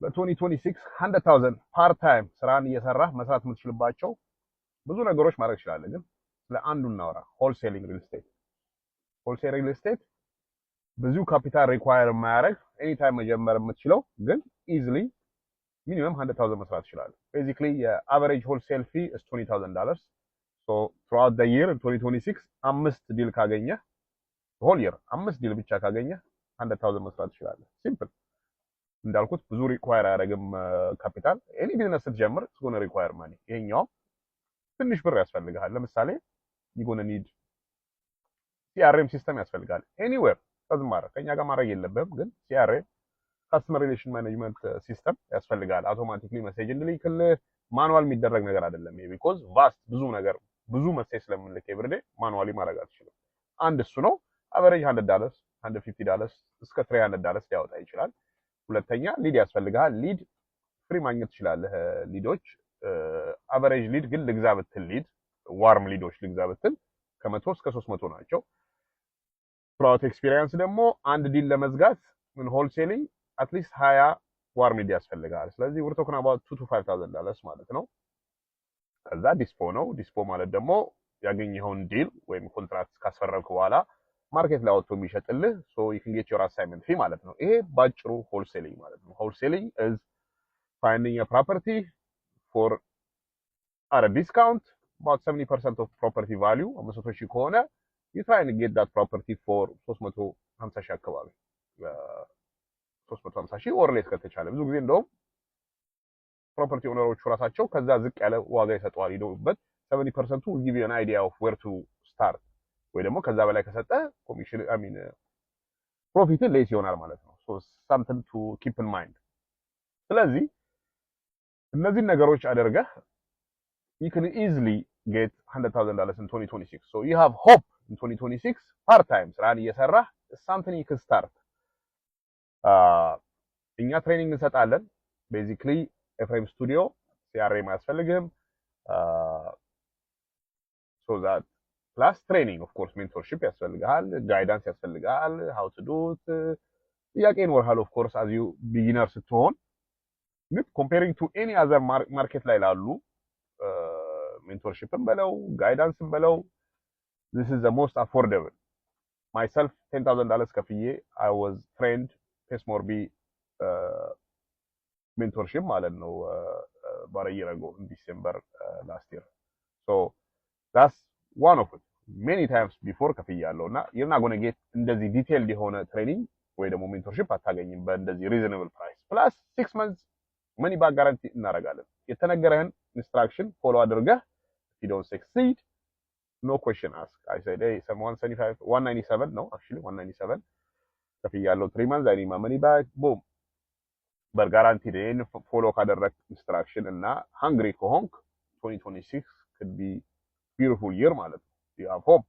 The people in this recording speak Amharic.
በ2026 100,000 ፓርት ታይም ስራን እየሰራህ መስራት የምትችልባቸው ብዙ ነገሮች ማድረግ ትችላለህ። ግን ስለ አንዱ እናወራ። ሆልሴሊንግ ሪል ስቴት። ሆልሴል ሪል ስቴት ብዙ ካፒታል ሪኳየር የማያደርግ ኤኒ ታይም መጀመር የምትችለው ግን ኢዚሊ ሚኒመም 100,000 መስራት ትችላለህ። ቤዚክሊ የአቨሬጅ ሆልሴል ፊ is $20,000 ሶ throughout the year in 2026 አምስት ዲል ካገኘህ ሆል ይር አምስት ዲል ብቻ ካገኘህ 100,000 መስራት ትችላለህ። ሲምፕል እንዳልኩት ብዙ ሪኳየር አያደርግም ካፒታል። ኤኒ ቢዝነስ ስትጀምር እስኮነ ሪኳየር ማኒ። ይሄኛው ትንሽ ብር ያስፈልጋል። ለምሳሌ ይጎነ ኒድ ሲአርኤም ሲስተም ያስፈልጋል። ኤኒዌር ተዝማረ ከኛ ጋር ማድረግ የለብህም ግን ሲአርኤም ካስተመር ሪሌሽን ማኔጅመንት ሲስተም ያስፈልጋል። አውቶማቲክሊ ሜሴጅ እንድልክልህ ማኑዋል የሚደረግ ነገር አይደለም። ይሄ ቢኮዝ ቫስት ብዙ ነገር ብዙ ሜሴጅ ስለምንልክ ኤቭሪዴ ማኑዋሊ ማድረግ አትችልም። አንድ እሱ ነው። አቨሬጅ $100 $150 እስከ $300 ሊያወጣ ይችላል። ሁለተኛ ሊድ ያስፈልጋል። ሊድ ፍሪ ማግኘት ትችላለህ። ሊዶች አቨሬጅ ሊድ ግን ልግዛ ብትል ሊድ ዋርም ሊዶች ልግዛ ብትል ከ100 እስከ 300 ናቸው። ፕሮዳክት ኤክስፒሪየንስ ደግሞ አንድ ዲል ለመዝጋት ምን ሆልሴሊንግ አትሊስት 20 ዋርም ሊድ ያስፈልጋል። ስለዚህ we're talking about $2,000 to $5,000 ማለት ነው። ከዛ ዲስፖ ነው። ዲስፖ ማለት ደግሞ ያገኘኸውን ዲል ወይም ኮንትራክት ካስፈረምክ በኋላ ማርኬት ላይ አውጥቶ የሚሸጥልህ ሶ you can get your assignment fee ማለት ነው። ይሄ ባጭሩ ሆልሴሊንግ ማለት ነው። ሆልሴሊንግ is finding a property for at a discount about 70% of property value 500,000 ከሆነ you try and get that property for 350,000 አካባቢ 350,000 ኦር ሌስ ከተቻለ። ብዙ ጊዜ እንደውም ፕሮፐርቲ ኦነሮቹ ራሳቸው ከዛ ዝቅ ያለ ዋጋ ይሰጠዋል። ሂደውበት 70% will give you an idea of where to start ወይ ደግሞ ከዛ በላይ ከሰጠ ኮሚሽን አይ ሚን ፕሮፊት ሌስ ይሆናል ማለት ነው። so something to keep in mind። ስለዚህ እነዚህን ነገሮች አድርገህ you can easily get $100,000 in 2026 so you have hope in 2026 part time ስራን እየሰራህ something you can start። እኛ ትሬኒንግ እንሰጣለን። ቤዚክሊ ኤፍሬም ስቱዲዮ ሲአርኤም አያስፈልግም so that plus training of course mentorship ያስፈልጋል፣ ጋይዳንስ ያስፈልጋል how to do it ጥያቄ ይኖርሃል of course as you beginner ስትሆን። ግን comparing to any other market ላይ ላሉ mentorshipም በለው ጋይዳንስም በለው this is the most affordable myself $10,000 ከፍዬ I was trained ፔስሞርቢ mentorship ማለት ነው about a year ago in December last year so that's one of it many times before ከፍያለሁና you're not going to get እንደዚህ ዲቴይልድ የሆነ ትሬኒንግ ወይ ደግሞ mentorship አታገኝም በእንደዚህ reasonable price plus 6 months money back guarantee እናደርጋለን። የተነገረህን ኢንስትራክሽን ፎሎ አድርገህ if you don't succeed no question ask I said hey some 197 no actually 197 ከፍያለሁ 3 months I need my money back boom but guaranteed in follow ካደረክ ኢንስትራክሽን እና hungry ከሆንክ 2026 could be beautiful year ማለት ነው። you have hope